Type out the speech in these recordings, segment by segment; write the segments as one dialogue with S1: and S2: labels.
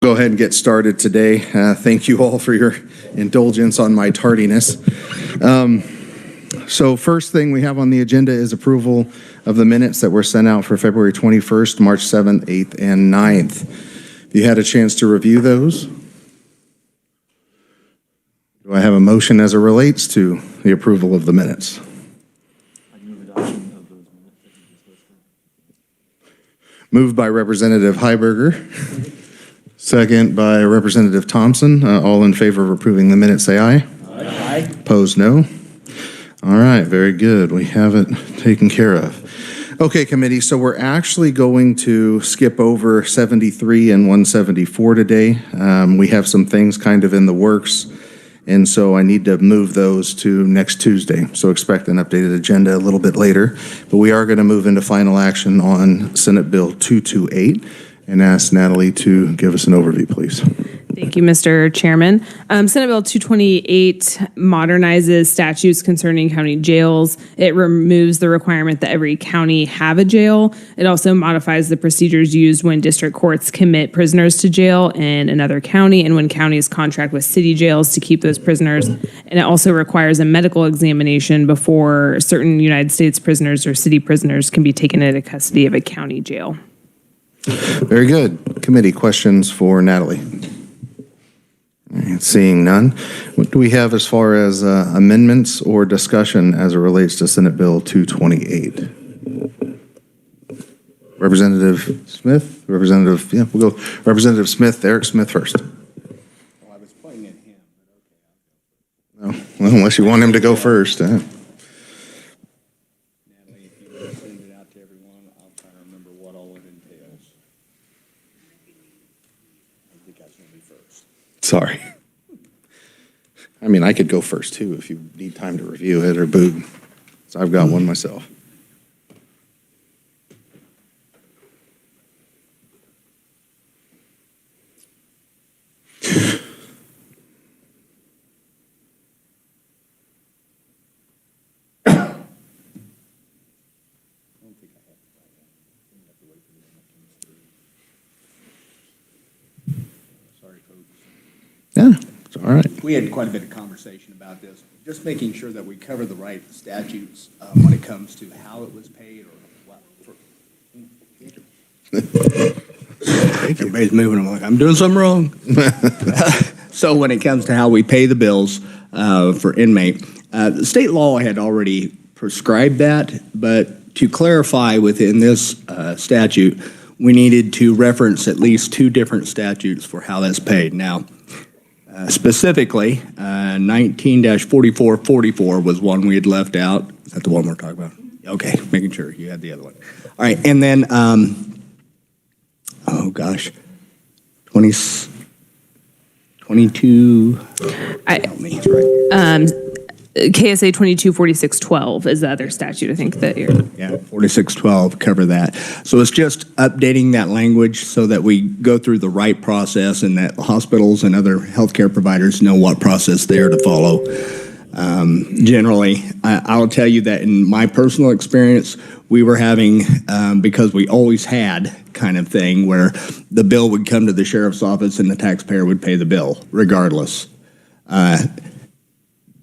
S1: Go ahead and get started today. Thank you all for your indulgence on my tardiness. So first thing we have on the agenda is approval of the minutes that were sent out for February 21st, March 7th, 8th, and 9th. You had a chance to review those? Do I have a motion as it relates to the approval of the minutes? Moved by Representative Heiberger. Second by Representative Thompson. All in favor of approving the minutes, say aye.
S2: Aye.
S1: Opposed, no. All right, very good. We have it taken care of. Okay, committee, so we're actually going to skip over 73 and 174 today. We have some things kind of in the works, and so I need to move those to next Tuesday. So expect an updated agenda a little bit later. But we are going to move into final action on Senate Bill 228. And ask Natalie to give us an overview, please.
S3: Thank you, Mr. Chairman. Senate Bill 228 modernizes statutes concerning county jails. It removes the requirement that every county have a jail. It also modifies the procedures used when district courts commit prisoners to jail in another county and when counties contract with city jails to keep those prisoners. And it also requires a medical examination before certain United States prisoners or city prisoners can be taken into custody of a county jail.
S1: Very good. Committee questions for Natalie? Seeing none. What do we have as far as amendments or discussion as it relates to Senate Bill 228? Representative Smith? We'll go Representative Smith, Eric Smith first.
S2: Well, I was pointing at him,
S1: but okay. No, well, unless you want him to go first.
S2: Natalie, if you would send it out to everyone, I'll try to remember what all it entails. I think I was going to be first.
S1: Sorry. I mean, I could go first, too, if you need time to review it or boo. So I've got one myself. Yeah, it's all right.
S2: We had quite a bit of conversation about this, just making sure that we cover the right statutes when it comes to how it was paid or what. Everybody's moving. I'm like, I'm doing something wrong. So when it comes to how we pay the bills for inmate, the state law had already prescribed that, but to clarify within this statute, we needed to reference at least two different statutes for how that's paid. Now, specifically, 19-4444 was one we had left out. Is that the one we're talking about? Okay, making sure you had the other one. All right, and then, 22. Help me, right.
S3: KSA 224612 is the other statute, I think, that you're...
S2: Yeah, 4612 cover that. So it's just updating that language so that we go through the right process and that hospitals and other healthcare providers know what process they are to follow. Generally, I'll tell you that in my personal experience, we were having, because we always had kind of thing where the bill would come to the sheriff's office and the taxpayer would pay the bill regardless.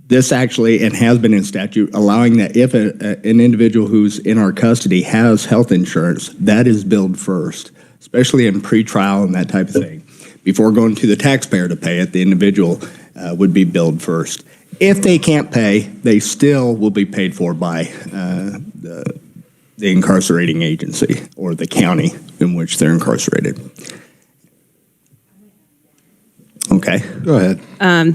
S2: This actually, and has been in statute, allowing that if an individual who's in our custody has health insurance, that is billed first, especially in pretrial and that type of thing. Before going to the taxpayer to pay it, the individual would be billed first. If they can't pay, they still will be paid for by the incarcerating agency or the county in which they're incarcerated. Okay.
S1: Go ahead.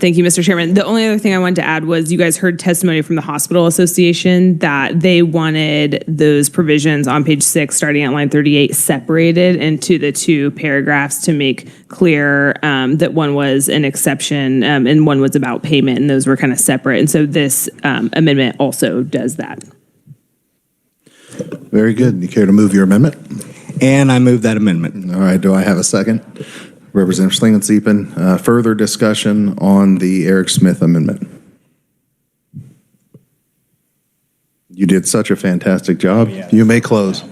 S3: Thank you, Mr. Chairman. The only other thing I wanted to add was you guys heard testimony from the Hospital Association that they wanted those provisions on page 6, starting at line 38, separated into the two paragraphs to make clear that one was an exception and one was about payment, and those were kind of separate. And so this amendment also does that.
S1: Very good. You care to move your amendment?
S2: And I move that amendment.
S1: All right. Do I have a second? Representative Schlangen-Siepen, further discussion on the Eric Smith amendment. You did such a fantastic job.
S2: Yeah.
S1: You may close.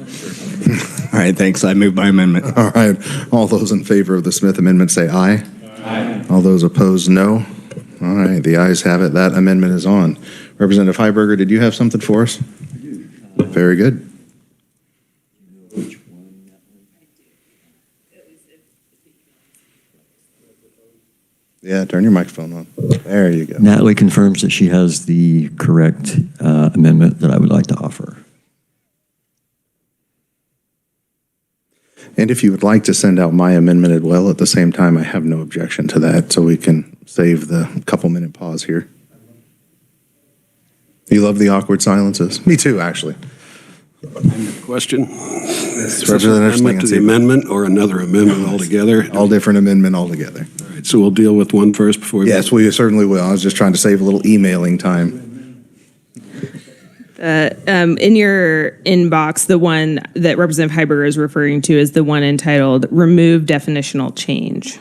S2: All right, thanks. I move my amendment.
S1: All right. All those in favor of the Smith Amendment say aye. Aye. All those opposed, no. All right, the ayes have it. That amendment is on. Representative Heiberger, did you have something for us? Very good. Yeah, turn your microphone on. There you go.
S4: Natalie confirms that she has the correct amendment that I would like to offer.
S1: And if you would like to send out my amendment as well at the same time, I have no objection to that, so we can save the couple-minute pause here. You love the awkward silences? Me too, actually.
S5: Question?
S1: Representative
S5: Amendment to the amendment or another amendment altogether?
S1: All different amendment altogether.
S5: All right, so we'll deal with one first before we...
S1: Yes, we certainly will. I was just trying to save a little emailing time.
S3: In your inbox, the one that Representative Heiberger is referring to is the one entitled Remove Definitional Change.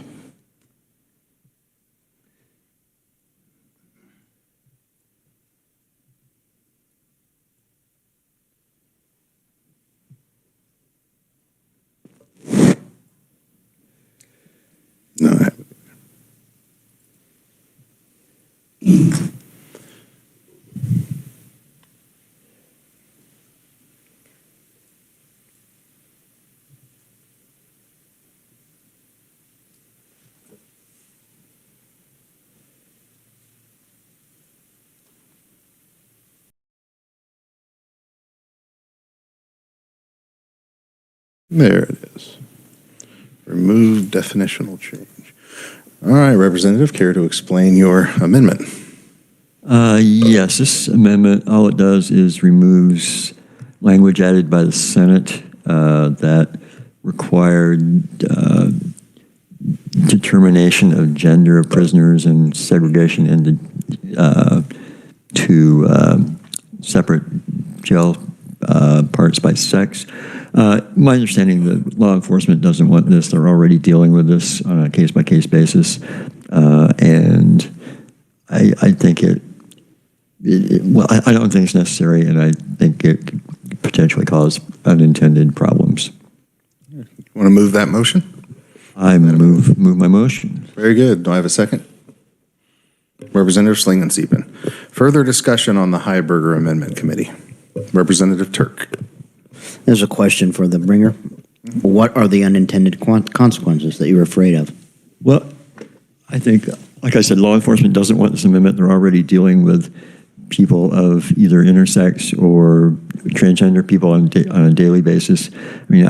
S1: No, I haven't. There it is. Remove definitional change. All right, Representative, care to explain your amendment?
S4: Yes, this amendment, all it does is removes language added by the Senate that required determination of gender of prisoners and segregation into two separate jail parts by sex. My understanding that law enforcement doesn't want this. They're already dealing with this on a case-by-case basis. And I think I don't think it's necessary, and I think it could potentially cause unintended problems.
S1: You want to move that motion?
S4: I move my motion.
S1: Very good. Do I have a second? Representative Slingensiepen. Further discussion on the Heiberger Amendment Committee. Representative Turk.
S6: There's a question for the bringer. What are the unintended consequences that you're afraid of?
S4: Well, I think, like I said, law enforcement doesn't want this amendment. They're already dealing with people of either intersex or transgender people on a daily basis. I mean,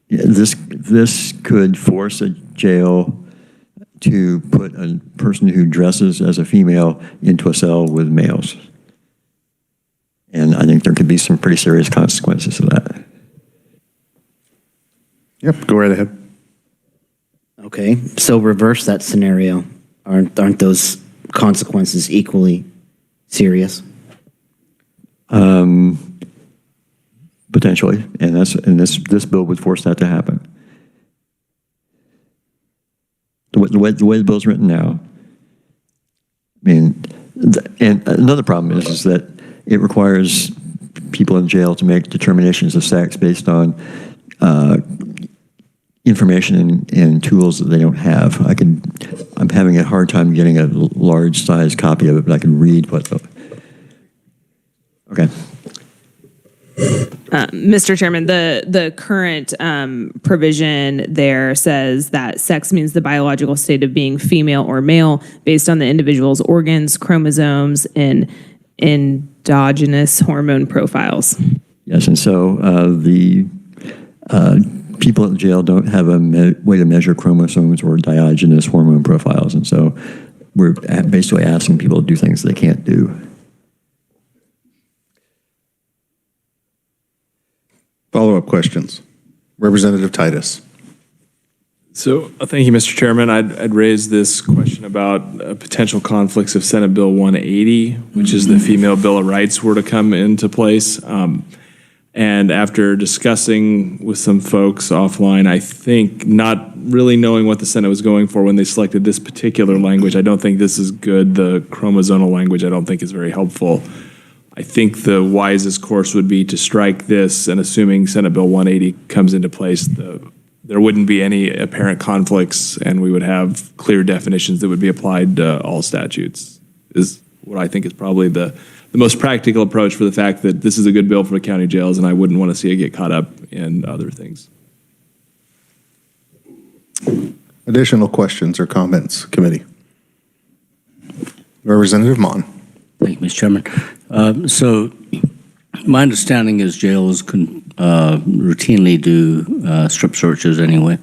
S4: this could force a jail to put a person who dresses as a female into a cell with males. And I think there could be some pretty serious consequences of that.
S1: Yep, go right ahead.
S6: Okay, so reverse that scenario. Aren't those consequences equally serious?
S4: Potentially, and this bill would force that to happen. The way the bill's written now, I mean, and another problem is that it requires people in jail to make determinations of sex based on information and tools that they don't have. I'm having a hard time getting a large size copy of it, but I can read what the. Okay.
S3: Mr. Chairman, the current provision there says that sex means the biological state of being female or male based on the individual's organs, chromosomes, and endogenous hormone profiles.
S4: Yes, and so the people in jail don't have a way to measure chromosomes or endogenous hormone profiles, and so we're basically asking people to do things they can't do.
S1: Follow-up questions. Representative Titus.
S7: So thank you, Mr. Chairman. I'd raise this question about potential conflicts if Senate Bill 180, which is the Female Bill of Rights, were to come into place. And after discussing with some folks offline, I think not really knowing what the Senate was going for when they selected this particular language, I don't think this is good. The chromosomal language I don't think is very helpful. I think the wisest course would be to strike this, and assuming Senate Bill 180 comes into place, there wouldn't be any apparent conflicts, and we would have clear definitions that would be applied to all statutes, is what I think is probably the most practical approach for the fact that this is a good bill for the county jails, and I wouldn't want to see it get caught up in other things.
S1: Additional questions or comments, committee? Representative Mon.
S8: Thank you, Mr. Chairman. So my understanding is jails can routinely do strip searches anyway.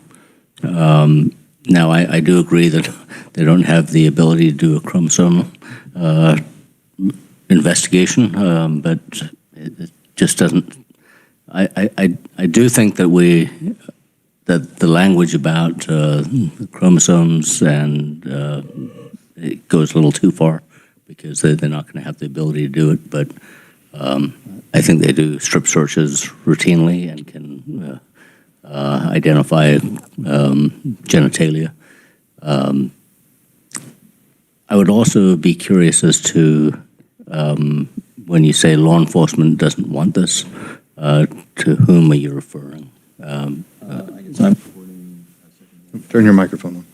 S8: Now, I do agree that they don't have the ability to do a chromosome investigation, but it just doesn't. I do think that that the language about chromosomes and it goes a little too far because they're not going to have the ability to do it. But I think they do strip searches routinely and can identify genitalia. I would also be curious as to when you say law enforcement doesn't want this, to whom are you referring?
S1: Turn your microphone on.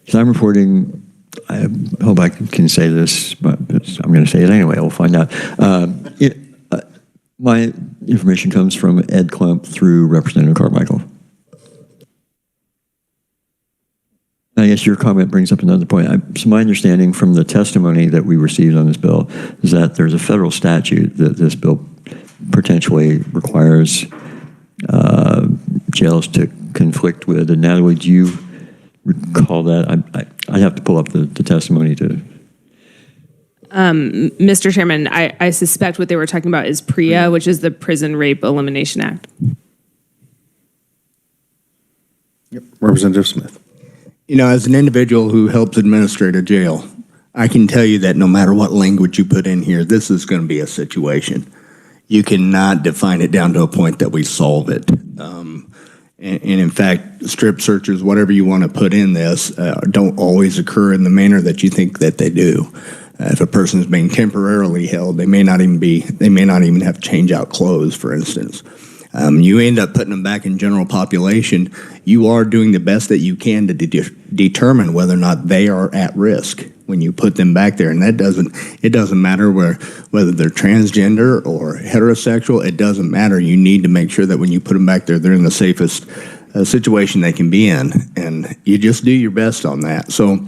S4: So I'm reporting, I hope I can say this, but I'm going to say it anyway. We'll find out. My information comes from Ed Klump through Representative Carmichael. I guess your comment brings up another point. So my understanding from the testimony that we received on this bill is that there's a federal statute that this bill potentially requires jails to conflict with. And Natalie, do you recall that? I have to pull up the testimony to.
S3: Mr. Chairman, I suspect what they were talking about is PREA, which is the Prison Rape Elimination Act.
S1: Yep. Representative Smith.
S2: You know, as an individual who helps administrate a jail, I can tell you that no matter what language you put in here, this is going to be a situation. You cannot define it down to a point that we solve it. And in fact, strip searches, whatever you want to put in this, don't always occur in the manner that you think that they do. If a person is being temporarily held, they may not even have change out clothes, for instance. You end up putting them back in general population. You are doing the best that you can to determine whether or not they are at risk when you put them back there. And it doesn't matter whether they're transgender or heterosexual. It doesn't matter. You need to make sure that when you put them back there, they're in the safest situation they can be in. And you just do your best on that. So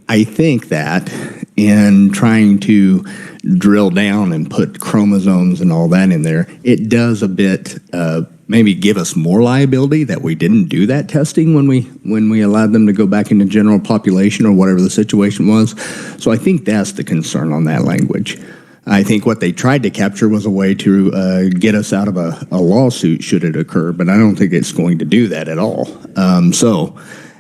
S2: I think that in trying to drill down and put chromosomes and all that in there, it does a bit maybe give us more liability that we didn't do that testing when we allowed them to go back into general population or whatever the situation was. So I think that's the concern on that language. I think what they tried to capture was a way to get us out of a lawsuit should it occur, but I don't think it's going to do that at all. So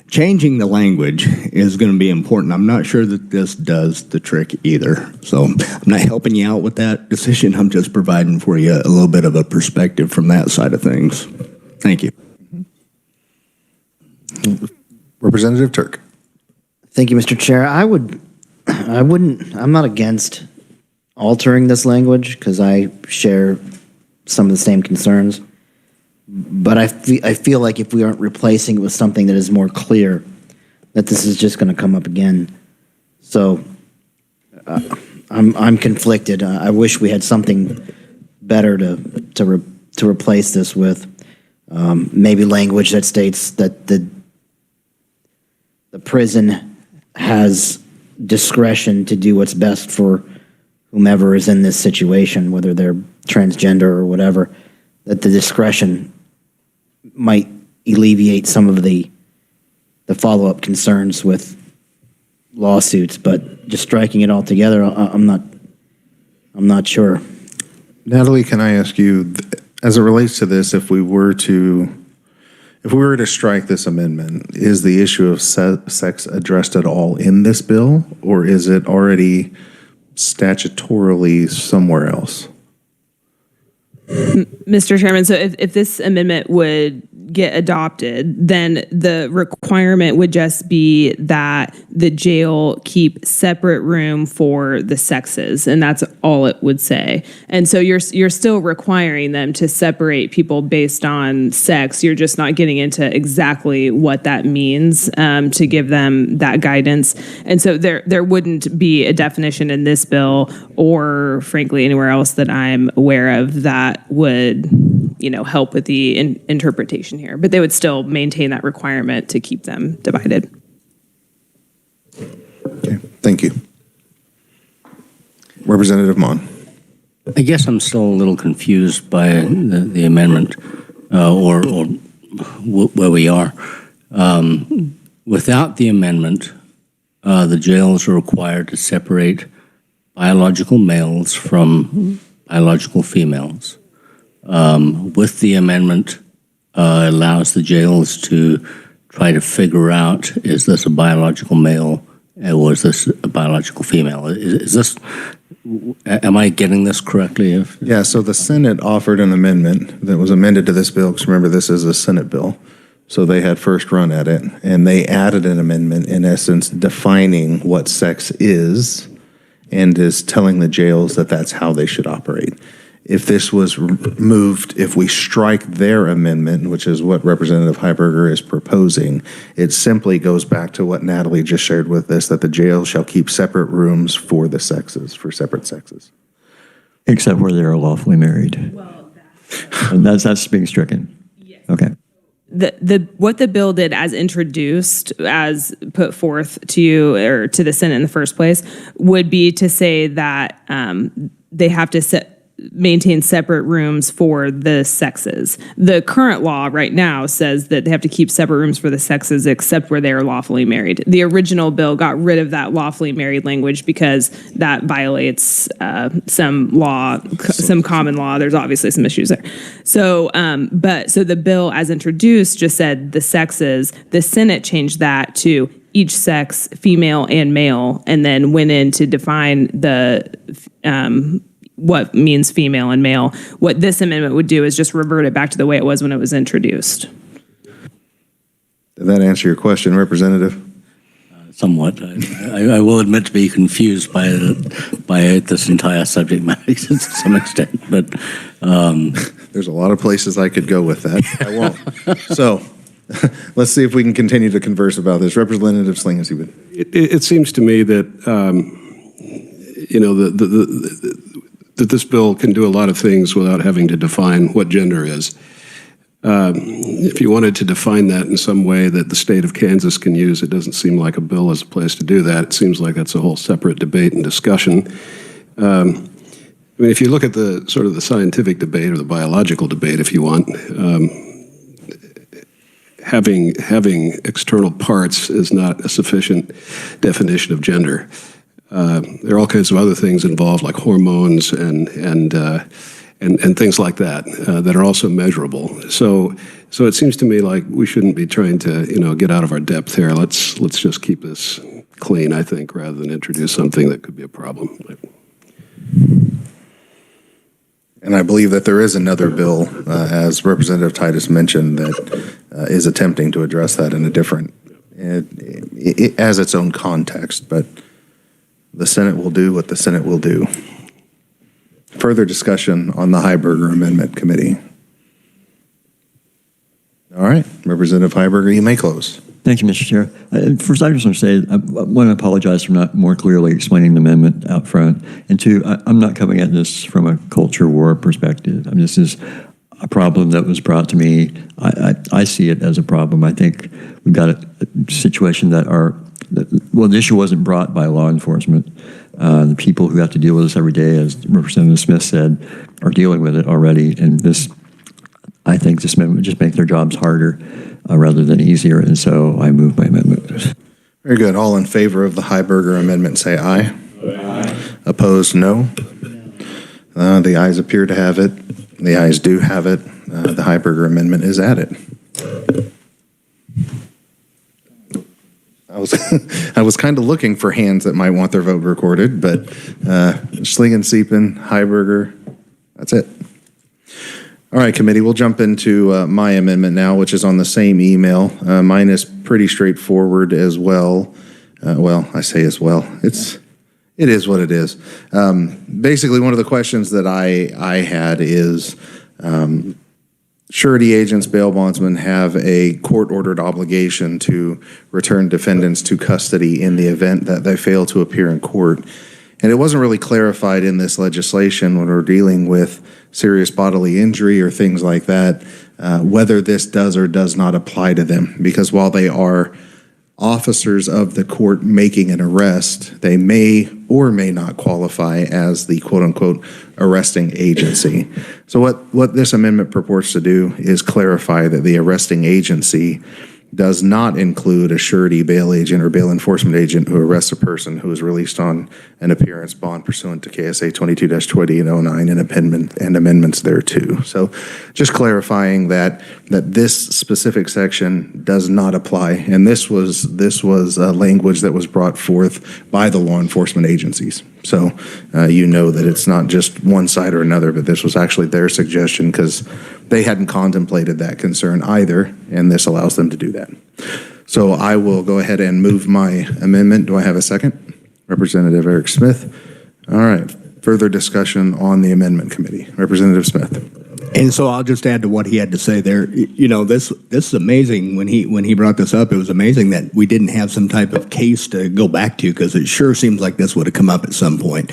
S2: changing the language is going to be important. I'm not sure that this does the trick either. So I'm not helping you out with that decision. I'm just providing for you a little bit of a perspective from that side of things. Thank you.
S1: Representative Turk.
S6: Thank you, Mr. Chair. I'm not against altering this language because I share some of the same concerns. But I feel like if we aren't replacing it with something that is more clear, that this is just going to come up again. So I'm conflicted. I wish we had something better to replace this with. Maybe language that states that the prison has discretion to do what's best for whomever is in this situation, whether they're transgender or whatever, that the discretion might alleviate some of the follow-up concerns with lawsuits, but just striking it all together, I'm not sure.
S1: Natalie, can I ask you, as it relates to this, if we were to strike this amendment, is the issue of sex addressed at all in this bill, or is it already statutorily somewhere else?
S3: Mr. Chairman, so if this amendment would get adopted, then the requirement would just be that the jail keep separate room for the sexes, and that's all it would say. And so you're still requiring them to separate people based on sex. You're just not getting into exactly what that means to give them that guidance. And so there wouldn't be a definition in this bill or frankly anywhere else that I'm aware of that would help with the interpretation here, but they would still maintain that requirement to keep them divided.
S1: Okay, thank you. Representative Mon.
S8: I guess I'm still a little confused by the amendment or where we are. Without the amendment, the jails are required to separate biological males from biological females. With the amendment, allows the jails to try to figure out, is this a biological male or is this a biological female? Is this, am I getting this correctly?
S1: Yeah, so the Senate offered an amendment that was amended to this bill, because remember, this is a Senate bill. So they had first run at it, and they added an amendment, in essence, defining what sex is and is telling the jails that that's how they should operate. If this was moved, if we strike their amendment, which is what Representative Heiberger is proposing, it simply goes back to what Natalie just shared with us, that the jail shall keep separate rooms for the sexes, for separate sexes.
S4: Except where they are lawfully married.
S3: Well,
S4: And that's being stricken.
S3: yes.
S4: Okay.
S3: What the bill did as introduced, as put forth to you or to the Senate in the first place, would be to say that they have to maintain separate rooms for the sexes. The current law right now says that they have to keep separate rooms for the sexes except where they are lawfully married. The original bill got rid of that lawfully married language because that violates some law, some common law. There's obviously some issues there. So, so the bill as introduced just said the sexes. The Senate changed that to each sex, female and male, and then went in to define the what means female and male. What this amendment would do is just revert it back to the way it was when it was introduced.
S1: Did that answer your question, Representative?
S8: Somewhat. I will admit to be confused by this entire subject matter to some extent, but
S1: There's a lot of places I could go with that. I won't. So let's see if we can continue to converse about this. Representative Sling,
S5: It seems to me that, that this bill can do a lot of things without having to define what gender is. If you wanted to define that in some way that the state of Kansas can use, it doesn't seem like a bill is a place to do that. It seems like that's a whole separate debate and discussion. I mean, if you look at the sort of the scientific debate or the biological debate, if you want, having external parts is not a sufficient definition of gender. There are all kinds of other things involved, like hormones and things like that that are also measurable. So it seems to me like we shouldn't be trying to get out of our depth here. Let's just keep this clean, I think, rather than introduce something that could be a problem.
S1: and I believe that there is another bill, as Representative Titus mentioned, that is attempting to address that in a different, as its own context, but the Senate will do what the Senate will do. Further discussion on the Heiberger Amendment Committee. All right, Representative Heiberger, you may close.
S4: Thank you, Mr. Chair. First, I just want to say I want to apologize for not more clearly explaining the amendment out front. And two, I'm not coming at this from a culture war perspective. I mean, this is a problem that was brought to me. I see it as a problem. I think we've got a situation that the issue wasn't brought by law enforcement. The people who have to deal with this every day, as Representative Smith said, are dealing with it already. And I think this amendment would just make their jobs harder rather than easier. And so I move my amendment.
S1: Very good. All in favor of the Heiberger Amendment, say aye. Aye. Opposed, no. The ayes appear to have it. The ayes do have it. The Heiberger Amendment is added. I was kind of looking for hands that might want their vote recorded, but Schlingen, Siepen, Heiberger, that's it. All right, committee, we'll jump into my amendment now, which is on the same email. Mine is pretty straightforward as well. Well, I say as well. It is what it is. Basically, one of the questions that I had is surety agents, bail bondsmen have a court-ordered obligation to return defendants to custody in the event that they fail to appear in court. And it wasn't really clarified in this legislation when we're dealing with serious bodily injury or things like that, whether this does or does not apply to them. Because while they are officers of the court making an arrest, they may or may not qualify as the quote-unquote arresting agency. So what this amendment purports to do is clarify that the arresting agency does not include a surety bail agent or bail enforcement agent who arrests a person who is released on an appearance bond pursuant to KSA 22-20 and 09 and amendments thereto. So just clarifying that this specific section does not apply. And this was a language that was brought forth by the law enforcement agencies. So you know that it's not just one side or another, but this was actually their suggestion because they hadn't contemplated that concern either, and this allows them to do that. So I will go ahead and move my amendment. Do I have a second? Representative Eric Smith. All right. Further discussion on the amendment committee. Representative Smith.
S2: And so I'll just add to what he had to say there. You know, this is amazing. When he brought this up, it was amazing that we didn't have some type of case to go back to, because it sure seems like this would have come up at some point.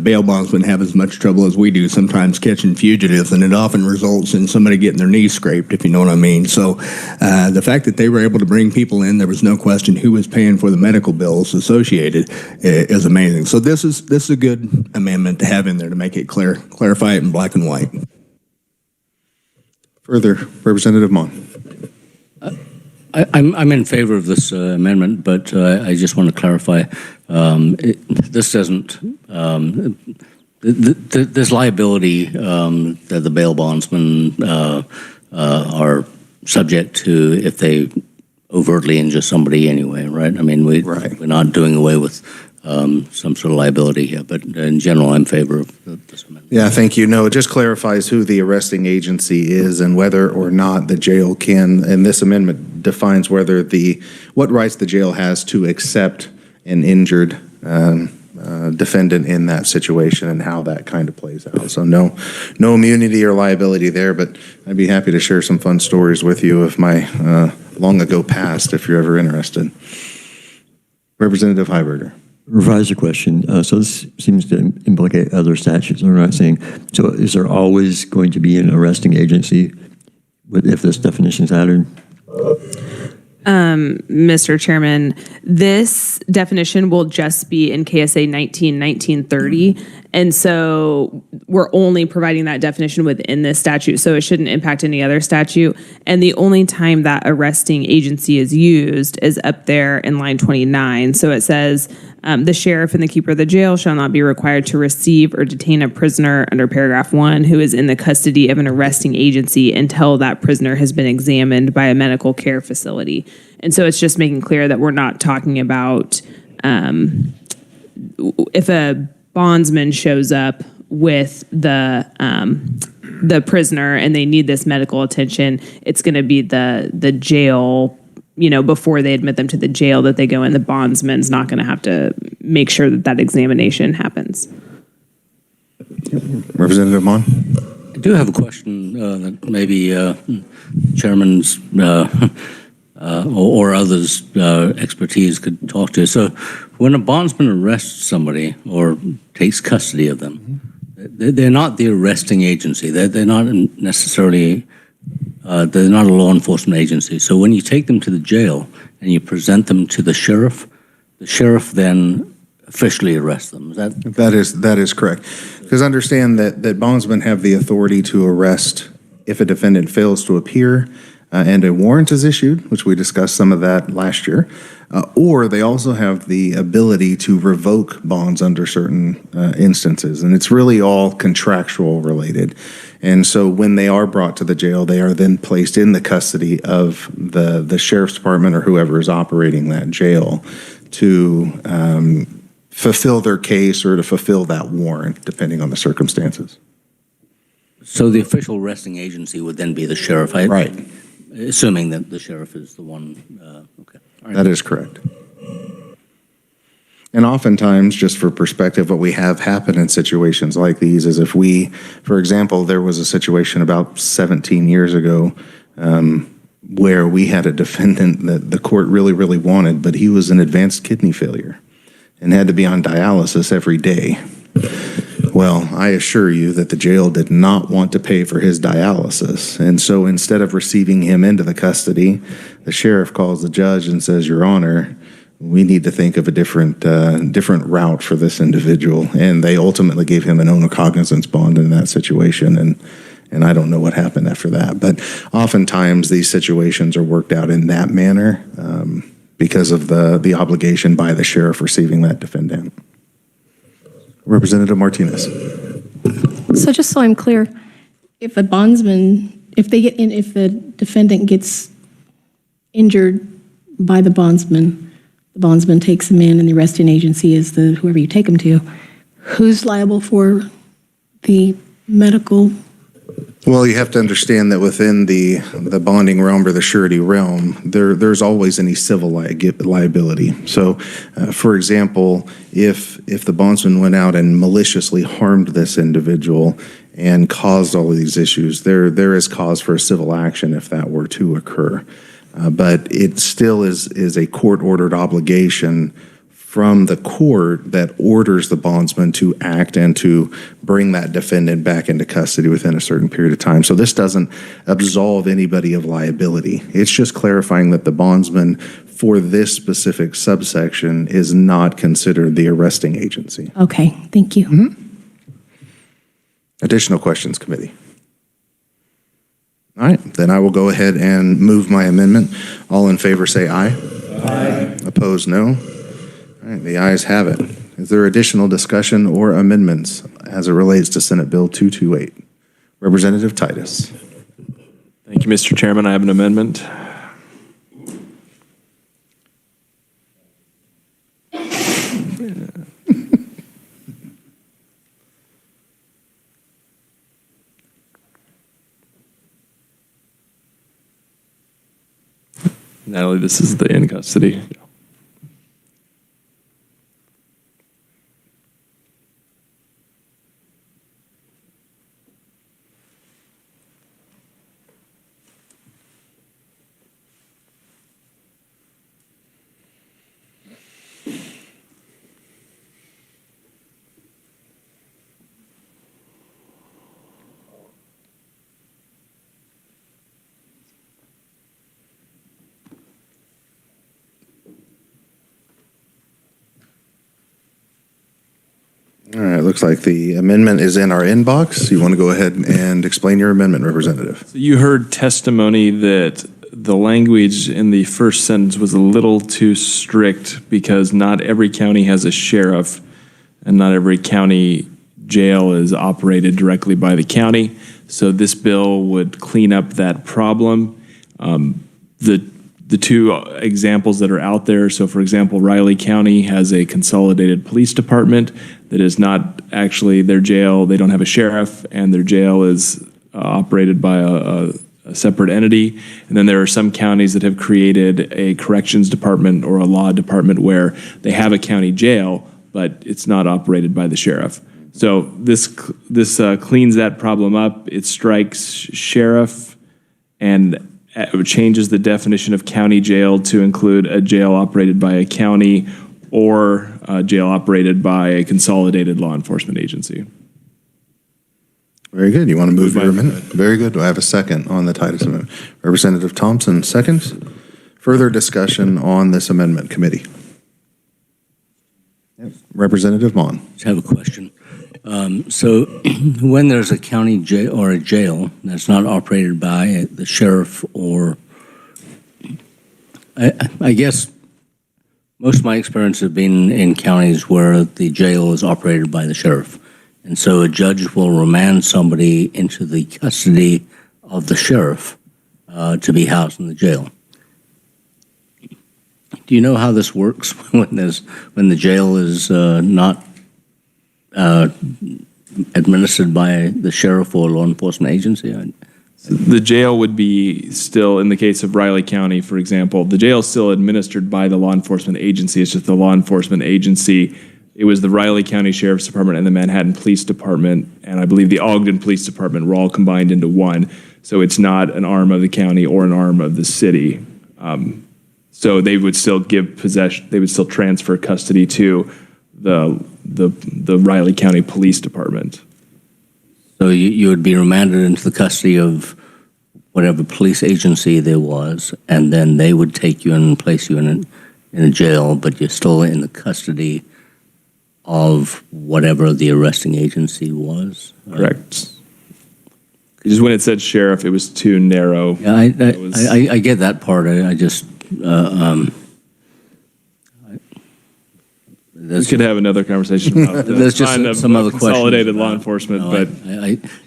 S2: Bail bondsmen have as much trouble as we do sometimes catching fugitives, and it often results in somebody getting their knee scraped, if you know what I mean. So the fact that they were able to bring people in, there was no question who was paying for the medical bills associated, is amazing. So this is a good amendment to have in there to make it clear, clarify it in black and white.
S1: Further, Representative Mon.
S8: I'm in favor of this amendment, but I just want to clarify. This doesn't. There's liability that the bail bondsmen are subject to if they overtly injure somebody anyway, right? I mean, we're not doing away with some sort of liability here, but in general, I'm in favor of this amendment.
S1: Yeah, thank you. No, it just clarifies who the arresting agency is and whether or not the jail can, and this amendment defines whether what rights the jail has to accept an injured defendant in that situation and how that kind of plays out. So no immunity or liability there, but I'd be happy to share some fun stories with you of my long ago past if you're ever interested. Representative Heiberger.
S4: Revise the question. So this seems to implicate other statutes. I'm not saying. So is there always going to be an arresting agency if this definition is added?
S3: Mr. Chairman, this definition will just be in KSA 1930, and so we're only providing that definition within this statute, so it shouldn't impact any other statute. And the only time that arresting agency is used is up there in line 29. So it says, the sheriff and the keeper of the jail shall not be required to receive or detain a prisoner under paragraph 1 who is in the custody of an arresting agency until that prisoner has been examined by a medical care facility. And so it's just making clear that we're not talking about if a bondsman shows up with the prisoner and they need this medical attention, it's going to be the jail, before they admit them to the jail that they go in. The bondsman's not going to have to make sure that examination happens.
S1: Representative Mon.
S8: I do have a question that maybe chairman's or others' expertise could talk to. So when a bondsman arrests somebody or takes custody of them, they're not the arresting agency. They're not necessarily, they're not a law enforcement agency. So when you take them to the jail and you present them to the sheriff then officially arrests them.
S1: That is correct. Because understand that bondsmen have the authority to arrest if a defendant fails to appear and a warrant is issued, which we discussed some of that last year, or they also have the ability to revoke bonds under certain instances. And it's really all contractual related. And so when they are brought to the jail, they are then placed in the custody of the sheriff's department or whoever is operating that jail to fulfill their case or to fulfill that warrant, depending on the circumstances.
S8: So the official arresting agency would then be the sheriff,
S1: Right.
S8: assuming that the sheriff is the one. Okay. All right.
S1: That is correct. And oftentimes, just for perspective, what we have happen in situations like these is if we, for example, there was a situation about 17 years ago where we had a defendant that the court really, really wanted, but he was in advanced kidney failure and had to be on dialysis every day. Well, I assure you that the jail did not want to pay for his dialysis. And so instead of receiving him into the custody, the sheriff calls the judge and says, Your Honor, we need to think of a different route for this individual. And they ultimately gave him an owner cognizance bond in that situation. And I don't know what happened after that. But oftentimes these situations are worked out in that manner because of the obligation by the sheriff receiving that defendant. Representative Martinez.
S9: So just so I'm clear, if a bondsman, if the defendant gets injured by the bondsman takes him in and the arresting agency is whoever you take him to, who's liable for the medical?
S1: Well, you have to understand that within the bonding realm or the surety realm, there's always any civil liability. So, for example, if the bondsman went out and maliciously harmed this individual and caused all of these issues, there is cause for a civil action if that were to occur. But it still is a court-ordered obligation from the court that orders the bondsman to act and to bring that defendant back into custody within a certain period of time. So this doesn't absolve anybody of liability. It's just clarifying that the bondsman for this specific subsection is not considered the arresting agency.
S9: Okay, thank you.
S1: Mm-hmm. Additional questions, committee? All right, then I will go ahead and move my amendment. All in favor say aye. Aye. Opposed, no. All right, the ayes have it. Is there additional discussion or amendments as it relates to Senate Bill 228? Representative Titus.
S7: Thank you, Mr. Chairman. I have an amendment. Natalie, this is the in custody.
S1: All right, looks like the amendment is in our inbox. You want to go ahead and explain your amendment, Representative?
S7: You heard testimony that the language in the first sentence was a little too strict because not every county has a sheriff and not every county jail is operated directly by the county. So this bill would clean up that problem. The two examples that are out there, so for example, Riley County has a consolidated police department that is not actually their jail. They don't have a sheriff, and their jail is operated by a separate entity. And then there are some counties that have created a corrections department or a law department where they have a county jail, but it's not operated by the sheriff. So this cleans that problem up. It strikes sheriff and changes the definition of county jail to include a jail operated by a county or a jail operated by a consolidated law enforcement agency.
S1: Very good. You want to move your amendment? Very good. Do I have a second on the Titus amendment? Representative Thompson, seconds. Further discussion on this amendment, committee? Representative Mon.
S8: I have a question. So when there's a county jail or a jail that's not operated by the sheriff or, I guess most of my experience have been in counties where the jail is operated by the sheriff. And so a judge will remand somebody into the custody of the sheriff to be housed in the jail. Do you know how this works when the jail is not administered by the sheriff or law enforcement agency?
S7: The jail would be still, in the case of Riley County, for example, the jail is still administered by the law enforcement agency. It's just the law enforcement agency. It was the Riley County Sheriff's Department and the Manhattan Police Department, and I believe the Ogden Police Department were all combined into one. So it's not an arm of the county or an arm of the city. So they would still give possession. They would still transfer custody to the Riley County Police Department.
S8: So you would be remanded into the custody of whatever police agency there was, and then they would take you and place you in a jail, but you're still in the custody of whatever the arresting agency was.
S7: Correct. Just when it said sheriff, it was too narrow.
S8: Yeah, I get that part. I just
S7: we could have another conversation about
S8: there's just some other
S7: consolidated
S8: questions
S7: law enforcement,
S8: no,
S7: but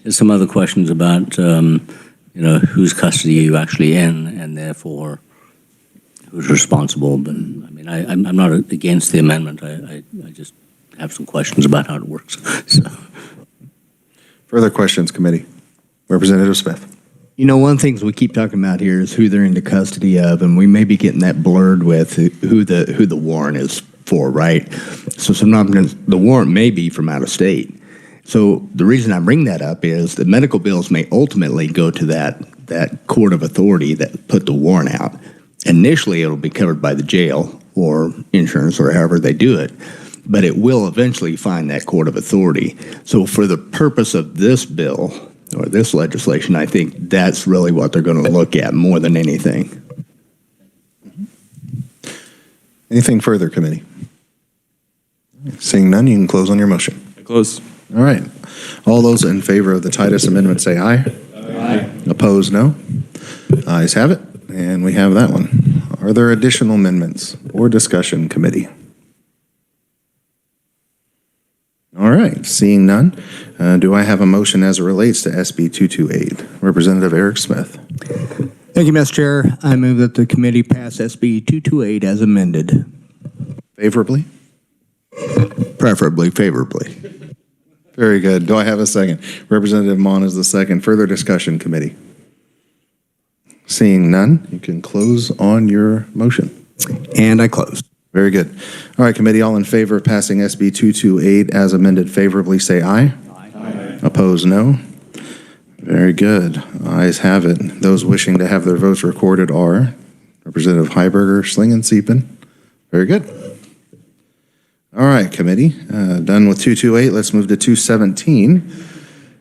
S8: there's some other questions about whose custody are you actually in, and therefore who's responsible. But I mean, I'm not against the amendment. I just have some questions about how it works. So.
S1: Further questions, committee? Representative Smith.
S2: You know, one of the things we keep talking about here is who they're into custody of, and we may be getting that blurred with who the warrant is for, right? So sometimes the warrant may be from out of state. So the reason I bring that up is the medical bills may ultimately go to that court of authority that put the warrant out. Initially, it'll be covered by the jail or insurance or however they do it, but it will eventually find that court of authority. So for the purpose of this bill or this legislation, I think that's really what they're going to look at more than anything.
S1: Anything further, committee? Seeing none, you can close on your motion.
S7: close.
S1: All right. All those in favor of the Titus Amendment say aye. Aye. Opposed, no. Ayes have it, and we have that one. Are there additional amendments or discussion, committee? All right. Seeing none, do I have a motion as it relates to SB 228? Representative Eric Smith.
S2: Thank you, Mr. Chair. I move that the committee pass SB 228 as amended.
S1: Favorably?
S2: Preferably favorably.
S1: Very good. Do I have a second? Representative Mon is the second. Further discussion, committee? Seeing none, you can close on your motion.
S2: And I close.
S1: Very good. All right, committee, all in favor of passing SB 228 as amended favorably, say aye. Aye. Opposed, no. Very good. Ayes have it. Those wishing to have their votes recorded are Representative Heiberger, Schling, and Siepen. Very good. All right, committee, done with 228. Let's move to 217.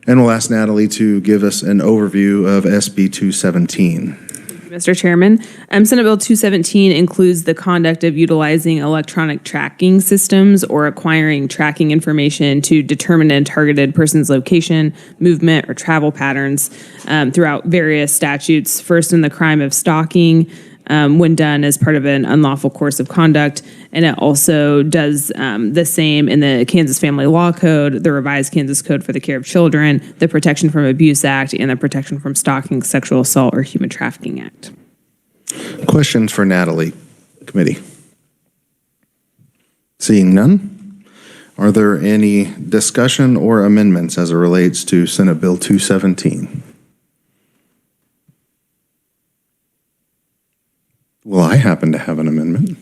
S1: And we'll ask Natalie to give us an overview of SB 217.
S3: Mr. Chairman, Senate Bill 217 includes the conduct of utilizing electronic tracking systems or acquiring tracking information to determine a targeted person's location, movement, or travel patterns throughout various statutes. First, in the crime of stalking, when done as part of an unlawful course of conduct. And it also does the same in the Kansas Family Law Code, the revised Kansas Code for the Care of Children, the Protection from Abuse Act, and the Protection from Stalking, Sexual Assault, or Human Trafficking Act.
S1: Questions for Natalie, committee? Seeing none, are there any discussion or amendments as it relates to Senate Bill 217? Well, I happen to have an amendment.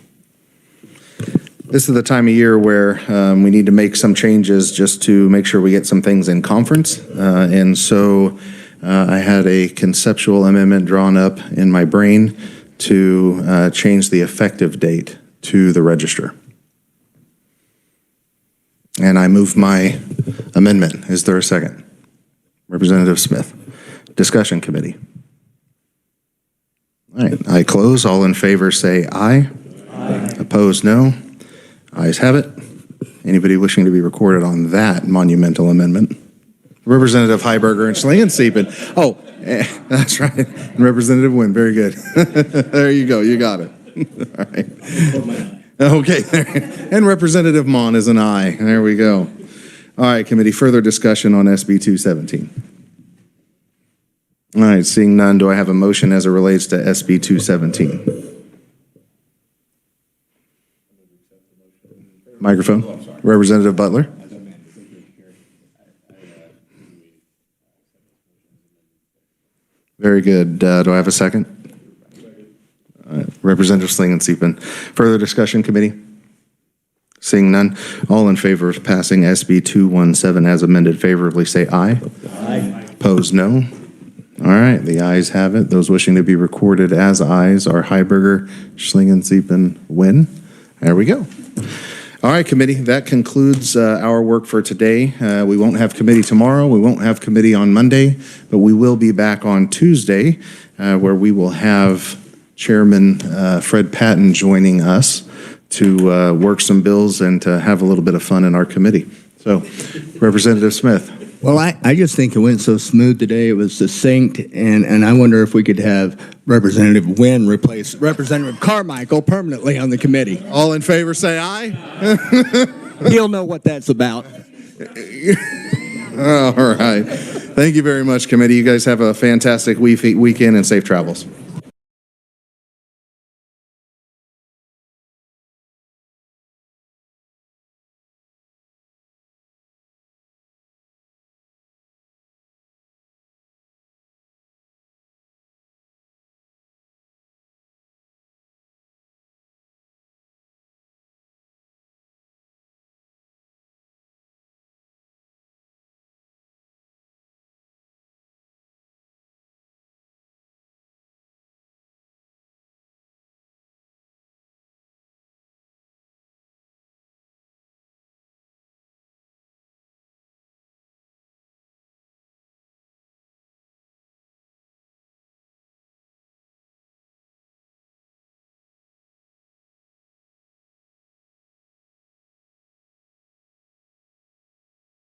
S1: This is the time of year where we need to make some changes just to make sure we get some things in conference. And so I had a conceptual amendment drawn up in my brain to change the effective date to the register. And I move my amendment. Is there a second? Representative Smith. Discussion committee. All right, I close. All in favor say aye. Aye. Opposed, no. Ayes have it. Anybody wishing to be recorded on that monumental amendment? Representative Heiberger and Schling and Siepen. Oh, that's right. And Representative Wynn. Very good. There you go. You got it. All right. Okay. And Representative Mon is an aye. There we go. All right, committee. Further discussion on SB 217. All right, seeing none, do I have a motion as it relates to SB 217? Microphone. Representative Butler. good. Do I have a second? Representative Slingensiepin. Further discussion, committee? Seeing none, all in favor of passing SB 217 as amended favorably say aye. Aye. Opposed, no. All right, the ayes have it. Those wishing to be recorded as ayes are Heiberger, Schlingensiepin, Wynn. There we go. All right, committee, that concludes our work for today. We won't have committee tomorrow. We won't have committee on Monday, but we will be back on Tuesday where we will have Chairman Fred Patton joining us to work some bills and to have a little bit of fun in our committee. So, Representative Smith.
S2: Well, I just think it went so smooth today. It was succinct, and I wonder if we could have Representative Wynn replace Representative Carmichael permanently on the committee.
S1: All in favor say aye.
S2: He'll know what that's about.
S1: All right. Thank you very much, committee. You guys have a fantastic weekend and safe travels.